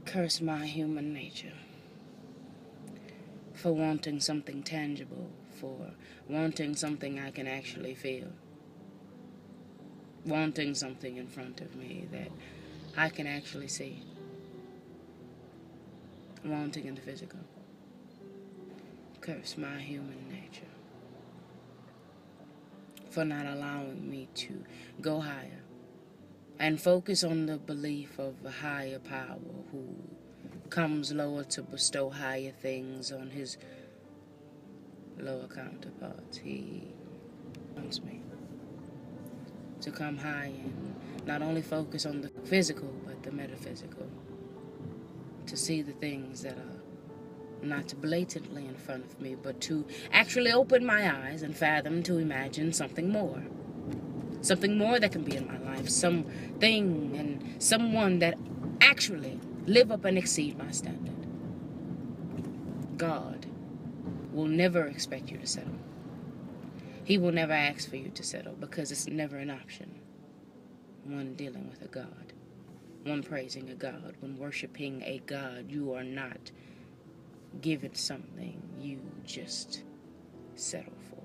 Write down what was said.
Curse my human nature for wanting something tangible, for wanting something I can actually feel, wanting something in front of me that I can actually see, wanting in the physical. Curse my human nature for not allowing me to go higher and focus on the belief of a higher power who comes lower to bestow higher things on his lower counterparts. He wants me to come high and not only focus on the physical but the metaphysical, to see the things that are not blatantly in front of me, but to actually open my eyes and fathom to imagine something more that can be in my life, something and someone that actually live up and exceed my standard. God will never expect you to settle. He will never ask for you to settle because it's never an option. When dealing with a God, when praising a God, when worshiping a God, you are not given something you just settle for.